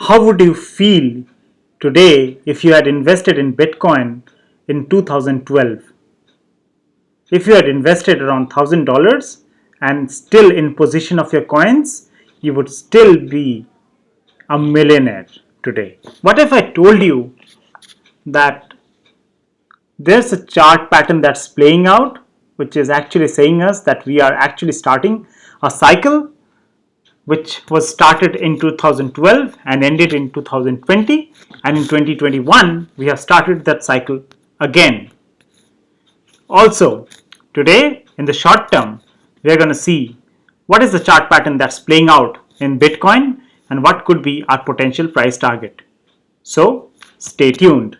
How would you feel today if you had invested in Bitcoin in 2012? If you had invested around $1,000 and still in possession of your coins, you would still be a millionaire today. What if I told you that there's a chart pattern that's playing out, which is actually saying us that we are actually starting a cycle which was started in 2012 and ended in 2020, and in 2021 we have started that cycle again. Also, today in the short term, we are going to see what is the chart pattern that's playing out in Bitcoin and what could be our potential price target. So, stay tuned.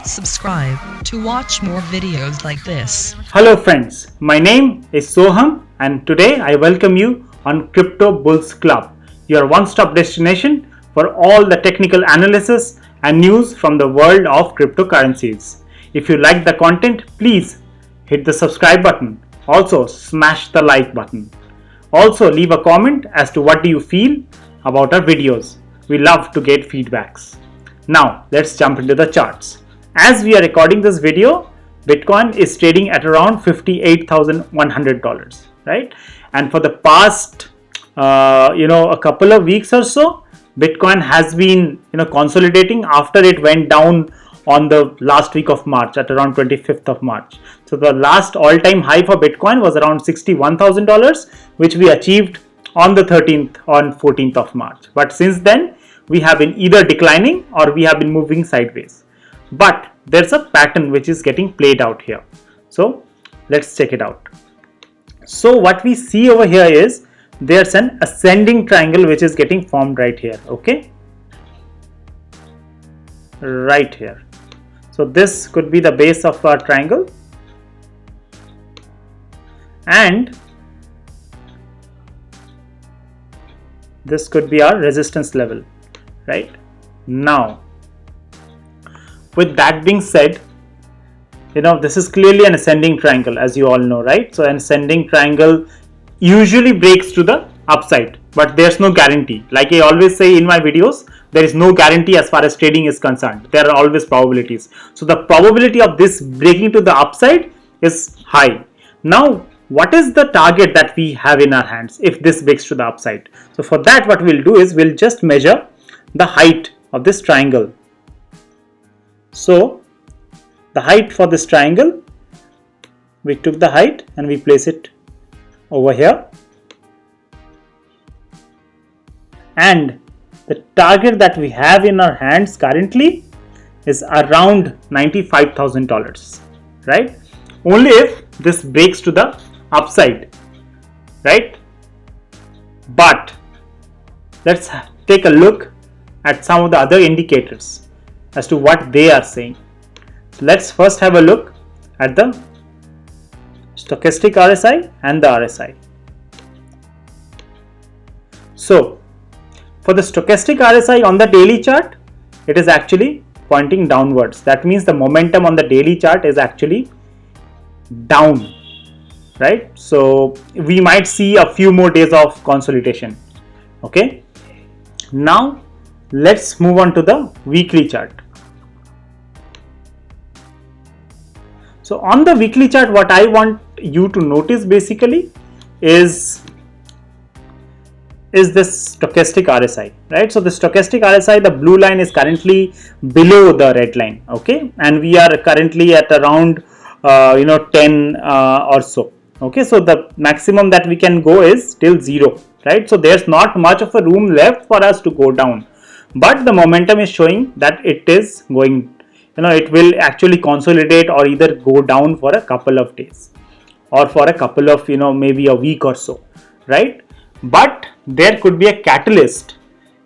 Subscribe to watch more videos like this. Hello friends, my name is Soham and today I welcome you on Crypto Bulls Club, your one-stop destination for all the technical analysis and news from the world of cryptocurrencies. If you like the content, please hit the subscribe button. Also smash the like button. Also leave a comment as to what do you feel about our videos. We love to get feedbacks. Now let's jump into the charts. As we are recording this video, Bitcoin is trading at around $58,100, right? And for the past, a couple of weeks or so, Bitcoin has been, consolidating after it went down on the last week of March at around 25th of March. So the last all-time high for Bitcoin was around $61,000, which we achieved on the 14th of March. But since then, we have been either declining or we have been moving sideways. But there's a pattern which is getting played out here. So let's check it out. So what we see over here is there's an ascending triangle which is getting formed right here. Okay. Right here. So this could be the base of our triangle. And this could be our resistance level, right? Now, with that being said, this is clearly an ascending triangle, as you all know, right? So an ascending triangle usually breaks to the upside, but there's no guarantee. Like I always say in my videos, there is no guarantee as far as trading is concerned. There are always probabilities. So the probability of this breaking to the upside is high. Now, what is the target that we have in our hands if this breaks to the upside? So for that, what we'll do is we'll just measure the height of this triangle. So the height for this triangle, we took the height and we place it over here, and the target that we have in our hands currently is around $95,000, right? Only if this breaks to the upside, right? But let's take a look at some of the other indicators as to what they are saying. So let's first have a look at the stochastic RSI and the RSI. So for the stochastic RSI on the daily chart, it is actually pointing downwards. That means the momentum on the daily chart is actually down, right? So we might see a few more days of consolidation. Okay. Now let's move on to the weekly chart. So on the weekly chart, what I want you to notice basically is this stochastic RSI, right? So the stochastic RSI, the blue line is currently below the red line, okay? And we are currently at around 10 or so, okay? So the maximum that we can go is till 0, right? So there's not much of a room left for us to go down, but the momentum is showing that it is going, it will actually consolidate or either go down for a couple of days or for a couple of, maybe a week or so, right? But there could be a catalyst,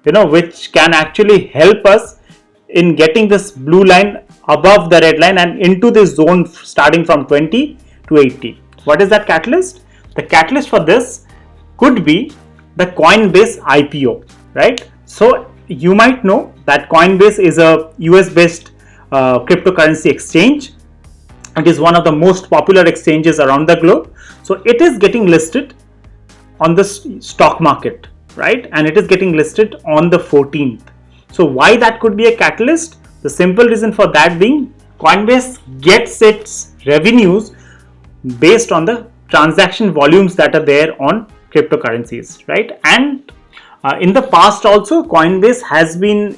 which can actually help us in getting this blue line above the red line and into this zone starting from 20 to 80. What is that catalyst? The catalyst for this could be the Coinbase IPO, right? So you might know that Coinbase is a US based cryptocurrency exchange. It is one of the most popular exchanges around the globe. So it is getting listed on the stock market, right? And it is getting listed on the 14th. So why that could be a catalyst? The simple reason for that being Coinbase gets its revenues based on the transaction volumes that are there on cryptocurrencies, right? And in the past also, Coinbase has been,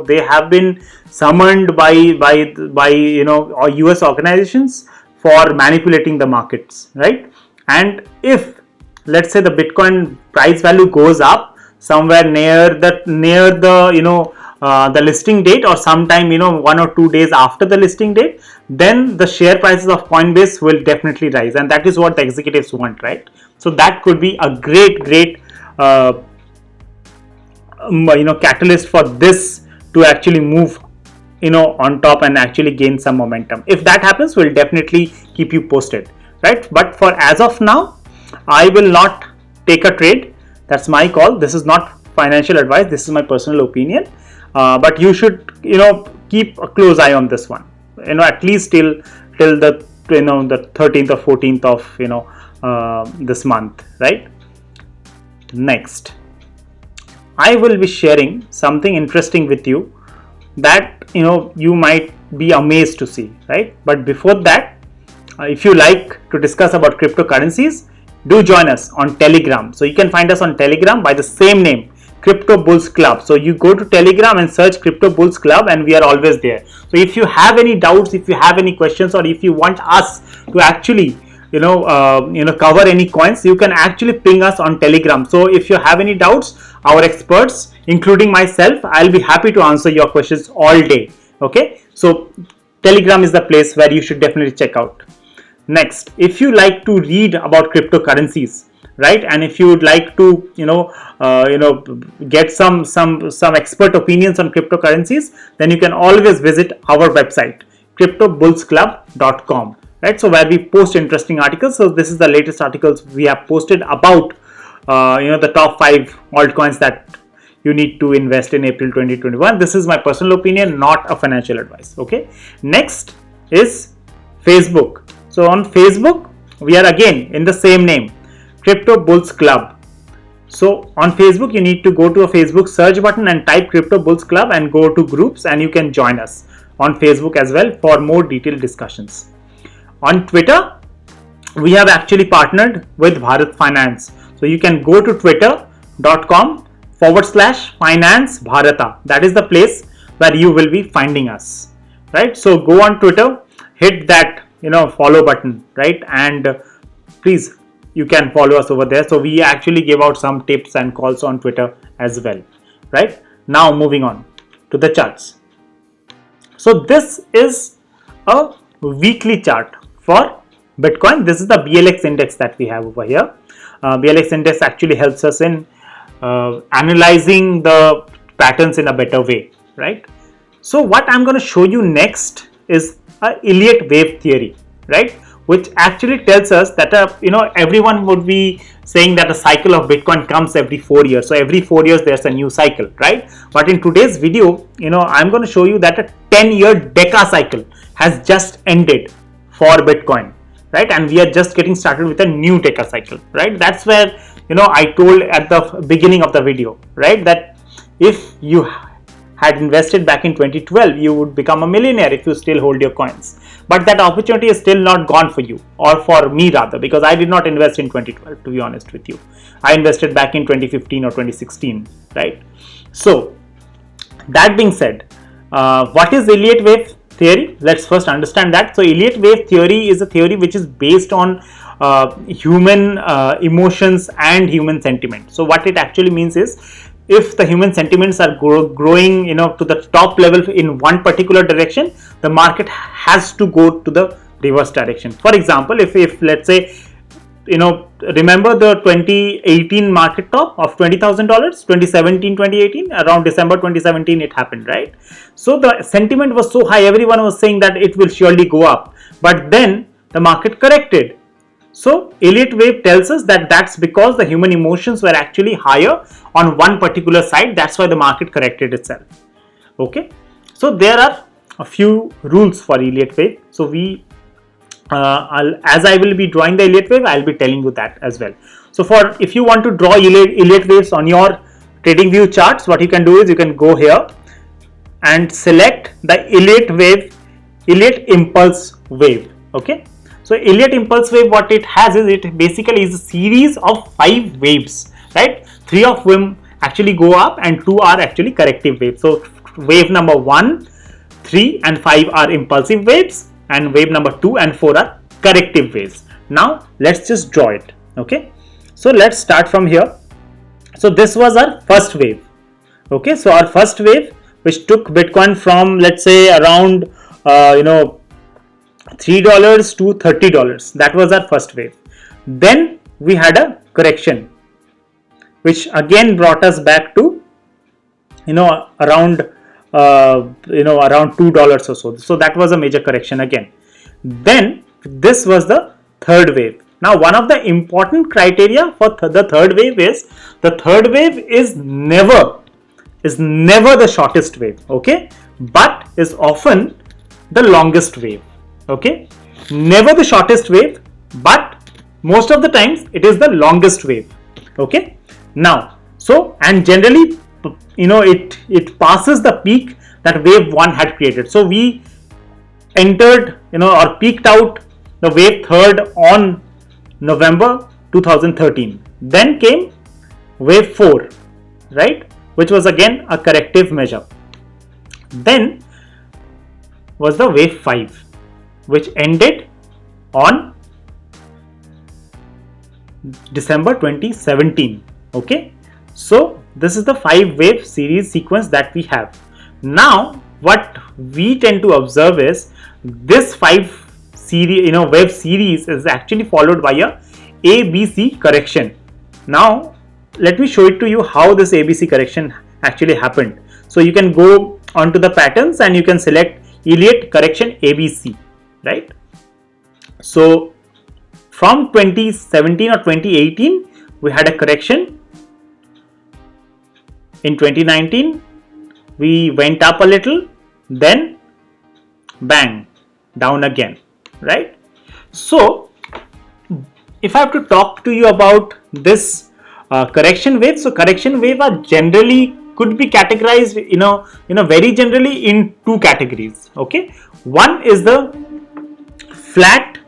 they have been summoned by US organizations for manipulating the markets, right? And if, let's say, the Bitcoin price value goes up somewhere near the the listing date, or sometime 1 or 2 days after the listing date, then the share prices of Coinbase will definitely rise, and that is what the executives want, right? So that could be a great catalyst for this to actually move on top and actually gain some momentum. If that happens, we'll definitely keep you posted, right? But for as of now, I will not take a trade. That's my call. This is not financial advice. This is my personal opinion. But you should keep a close eye on this one. At least till the the 13th or 14th of this month, right? Next, I will be sharing something interesting with you that you might be amazed to see, right? But before that, if you like to discuss about cryptocurrencies, do join us on Telegram. So you can find us on Telegram by the same name, Crypto Bulls Club. So you go to Telegram and search Crypto Bulls Club, and we are always there. So if you have any doubts, if you have any questions, or if you want us to actually cover any coins, you can actually ping us on Telegram. So if you have any doubts, our experts, including myself, I'll be happy to answer your questions all day. Okay, so Telegram is the place where you should definitely check out. Next, if you like to read about cryptocurrencies, right, and if you would like to get some expert opinions on cryptocurrencies, then you can always visit our website, cryptobullsclub.com, right? So where we post interesting articles. So this is the latest articles we have posted about the top 5 altcoins that you need to invest in April 2021. This is my personal opinion, not a financial advice. Okay. Next is Facebook. So on Facebook, we are again in the same name, Crypto Bulls Club. So on Facebook, you need to go to a Facebook search button and type Crypto Bulls Club and go to groups, and you can join us on Facebook as well for more detailed discussions. On Twitter, we have actually partnered with Bharat Finance. So you can go to twitter.com/finance Bharata. That is the place where you will be finding us, right? So go on Twitter, hit that follow button, right? And please, you can follow us over there. So we actually give out some tips and calls on Twitter as well, right? Now moving on to the charts. So this is a weekly chart for Bitcoin. This is the BLX index that we have over here. BLX index actually helps us in analyzing the patterns in a better way, right? So what I'm going to show you next is a Elliott wave theory, right? Which actually tells us that everyone would be saying that a cycle of Bitcoin comes every 4 years. So every 4 years there's a new cycle, right? But in today's video, I'm going to show you that a 10-year Deca cycle has just ended for Bitcoin, right? And we are just getting started with a new Deca cycle, right? That's where I told at the beginning of the video, right, that if you had invested back in 2012, you would become a millionaire if you still hold your coins. But that opportunity is still not gone for you, or for me rather, because I did not invest in 2012, to be honest with you. I invested back in 2015 or 2016, right? So that being said, what is Elliott wave theory? Let's first understand that. So Elliott wave theory is a theory which is based on human emotions and human sentiment. So what it actually means is, if the human sentiments are growing to the top level in one particular direction, the market has to go to the reverse direction. For example, if let's say remember the 2018 market top of $20,000, 2017, 2018, around December 2017 it happened, right? So the sentiment was so high, everyone was saying that it will surely go up, but then the market corrected. So Elliott wave tells us that that's because the human emotions were actually higher on one particular side. That's why the market corrected itself. Okay. So there are a few rules for Elliott wave. So as I will be drawing the Elliott wave, I'll be telling you that as well. So for if you want to draw Elliott waves on your TradingView charts, what you can do is you can go here and select the Elliott impulse wave. Okay, so Elliott impulse wave, what it has is, it basically is a series of 5 waves, right? 3 of them actually go up and 2 are actually corrective waves. So wave number 1, 3 and 5 are impulsive waves, and wave number 2 and 4 are corrective waves. Now let's just draw it. Okay, so let's start from here. So this was our first wave. Okay, so our first wave, which took Bitcoin from, let's say, around $3 to $30. That was our first wave. Then we had a correction, which again brought us back to around $2 or so. So that was a major correction again. Then this was the third wave. Now, one of the important criteria for the third wave is, the third wave is never the shortest wave, okay, but is often the longest wave. Okay, never the shortest wave, but most of the times it is the longest wave. Okay, now, so, and generally, it passes the peak that wave 1 had created. So we entered, or peaked out the wave 3rd on November 2013. Then came wave 4, right, which was again a corrective measure. Then was the wave 5, which ended on December 2017. Okay, so this is the 5 wave series sequence that we have. Now what we tend to observe is, this 5 series, wave series is actually followed by a ABC correction. Now let me show it to you how this ABC correction actually happened. So you can go onto the patterns and you can select Elliott correction ABC, right? So from 2017 or 2018 we had a correction. In 2019 we went up a little, then bang, down again, right? So if I have to talk to you about this correction wave, so correction wave are generally could be categorized, very generally in 2 categories. Okay, one is the flat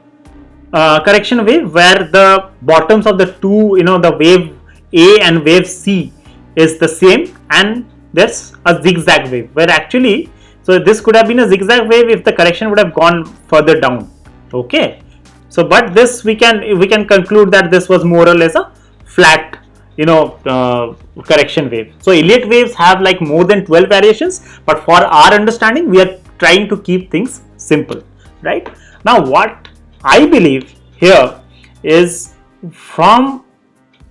correction wave, where the bottoms of the two, the wave A and wave C is the same, and there's a zigzag wave, where actually, so this could have been a zigzag wave if the correction would have gone further down. Okay, so but this we can conclude that this was more or less a flat correction wave. So Elliott waves have like more than 12 variations, but for our understanding we are trying to keep things simple, right? Now what I believe here is, from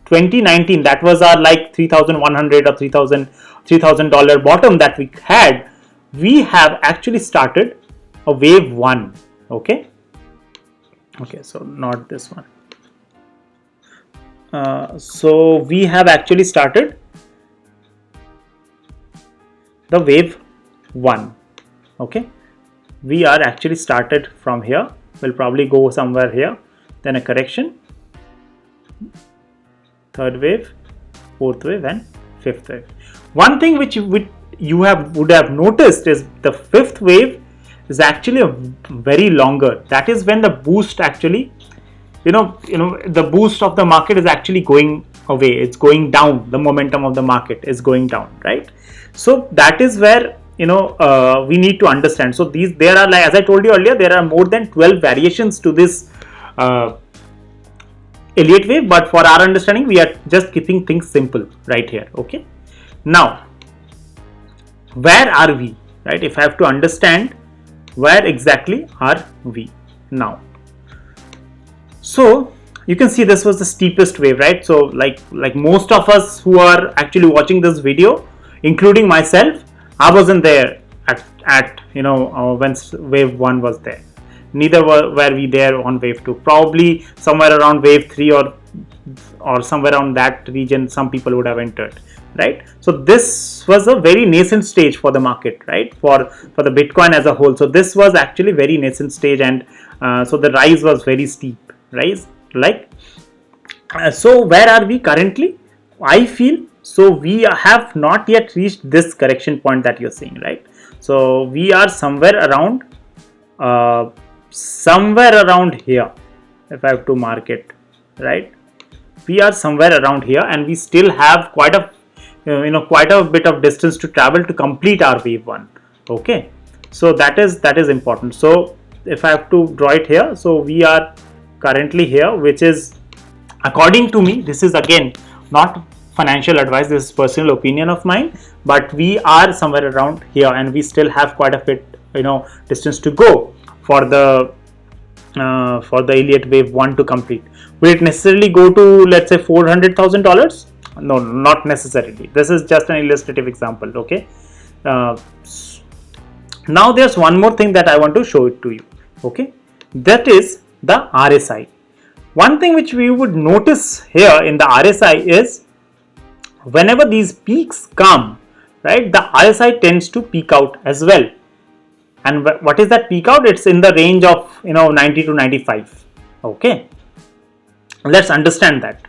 2019, that was our like 3,100 or $3,000 bottom that we had, we have actually started a wave 1. Okay, so not this one. So we have actually started the wave 1. Okay, we are actually started from here. We'll probably go somewhere here, then a correction, third wave, fourth wave and fifth wave. One thing which would have noticed is the fifth wave is actually a very longer. That is when the boost actually, the boost of the market is actually going away. It's going down. The momentum of the market is going down, right? So that is where we need to understand. So there are, like as I told you earlier, there are more than 12 variations to this Elliott wave, but for our understanding we are just keeping things simple right here. Okay, now where are we, right? If I have to understand, where exactly are we now? So you can see this was the steepest wave, right? So like most of us who are actually watching this video, including myself, I wasn't there at when wave 1 was there. Neither were we there on wave 2. Probably somewhere around wave 3 or somewhere around that region, some people would have entered, right? So this was a very nascent stage for the market, right? For the Bitcoin as a whole. So this was actually very nascent stage, and so the rise was very steep rise. Like So where are we currently? I feel so we have not yet reached this correction point that you're seeing, right? So we are somewhere around here. If I have to mark it, right, we are somewhere around here, and we still have quite a bit of distance to travel to complete our wave one. Okay, so that is important. So if I have to draw it here, so we are currently here, which is, according to me, this is again not financial advice, this is personal opinion of mine, but we are somewhere around here, and we still have quite a bit distance to go for the Elliott wave 1 to complete. Will it necessarily go to, let's say, $400,000? No, not necessarily. This is just an illustrative example. Okay, now there's one more thing that I want to show it to you. Okay, that is the RSI. One thing which we would notice here in the RSI is whenever these peaks come, right, the RSI tends to peak out as well. And what is that peak out? It's in the range of 90 to 95. Okay, let's understand that.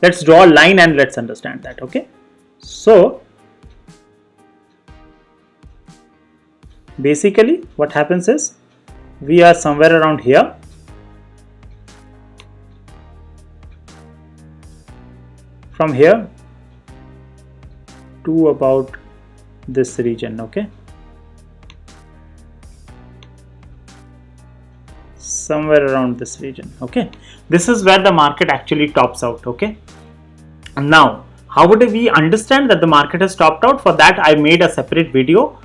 Let's draw a line and let's understand that. Okay, so basically what happens is we are somewhere around here. From here to about this region. Okay, somewhere around this region. Okay, this is where the market actually tops out. Okay, and now how would we understand that the market has topped out? For that I made a separate video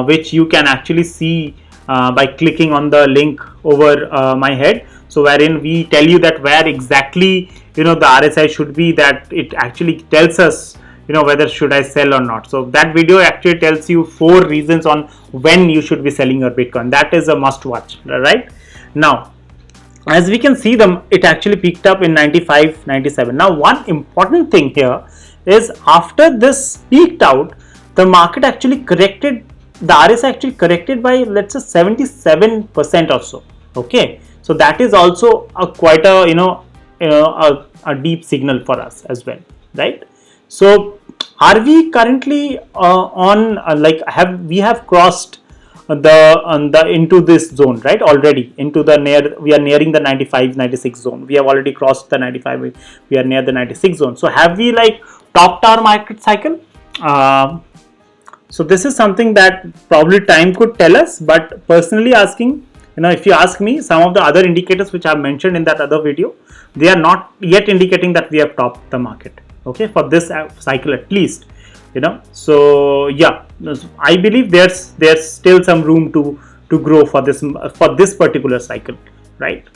which you can actually see by clicking on the link over my head. So wherein we tell you that where exactly the RSI should be, that it actually tells us whether should I sell or not. So that video actually tells you 4 reasons on when you should be selling your Bitcoin. That is a must watch, right? Now as we can see, it actually peaked up in 95, 97. Now one important thing here is after this peaked out, the market actually corrected, the RSI actually corrected by, let's say, 77% or so. Okay, so that is also quite a deep signal for us as well, right? So are we currently on we have crossed into this zone, right? Already into we are nearing the 95, 96 zone. We have already crossed the 95. We are near the 96 zone. So have we topped our market cycle? So this is something that probably time could tell us, but personally asking, if you ask me, some of the other indicators which I have mentioned in that other video, they are not yet indicating that we have topped the market. Okay, for this cycle at least, so yeah, I believe there's still some room to grow for this particular cycle, right?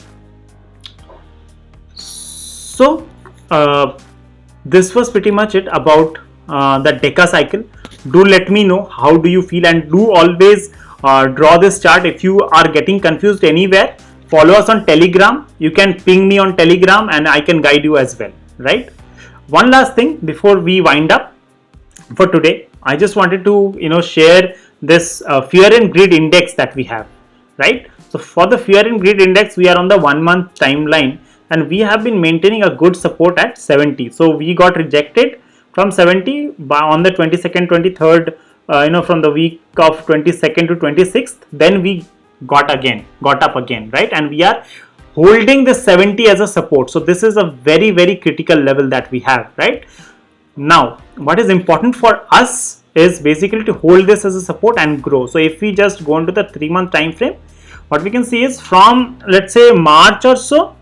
So this was pretty much it about the Deca cycle. Do let me know how do you feel, and do always draw this chart. If you are getting confused anywhere, follow us on Telegram. You can ping me on Telegram and I can guide you as well, right? One last thing before we wind up for today, I just wanted to share this fear and greed index that we have, right? So for the fear and greed index, we are on the 1 month timeline, and we have been maintaining a good support at 70. So we got rejected from 70 on the 22nd, 23rd, from the week of 22nd to 26th. Then we got up again, right? And we are holding this 70 as a support. So this is a very, very critical level that we have, right? Now what is important for us is basically to hold this as a support and grow. So if we just go into the 3-month time frame, what we can see is from, let's say, March or so,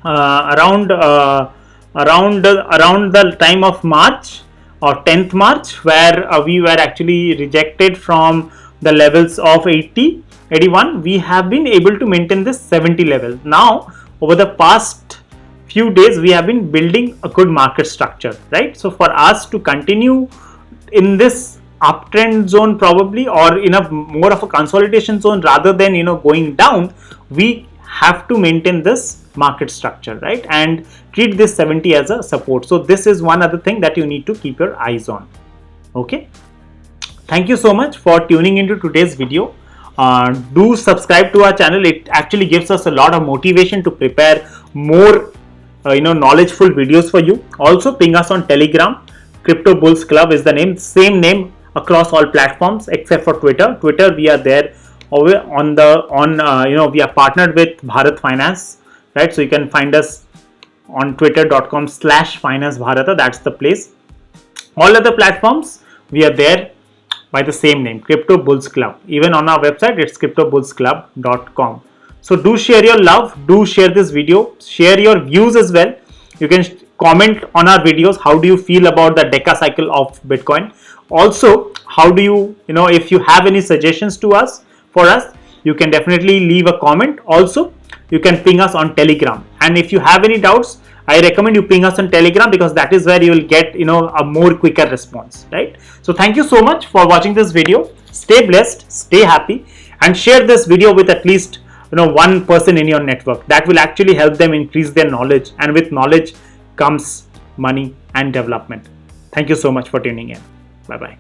around the time of March or 10th March, where we were actually rejected from the levels of 80, 81, we have been able to maintain this 70 level. Now over the past few days, we have been building a good market structure, right? So for us to continue in this uptrend zone probably, or in a more of a consolidation zone rather than going down, we have to maintain this market structure, right? And treat this 70 as a support. So this is one other thing that you need to keep your eyes on. Okay, thank you so much for tuning into today's video. Do subscribe to our channel. It actually gives us a lot of motivation to prepare more knowledgeful videos for you. Also ping us on Telegram. Crypto Bulls Club is the name, same name across all platforms except for Twitter. Twitter, we are there we are partnered with Bharat Finance, right? So you can find us on twitter.com/finance-bharata. That's the place. All other platforms, we are there by the same name, Crypto Bulls Club. Even on our website, it's cryptobullsclub.com. So do share your love, do share this video, share your views as well. You can comment on our videos. How do you feel about the Deca cycle of Bitcoin? Also, how do you, if you have any suggestions for us, you can definitely leave a comment. Also, you can ping us on Telegram. And if you have any doubts, I recommend you ping us on Telegram, because that is where you will get, a more quicker response, right? So thank you so much for watching this video. Stay blessed, stay happy, and share this video with at least, one person in your network. That will actually help them increase their knowledge, and with knowledge comes money and development. Thank you so much for tuning in. Bye bye.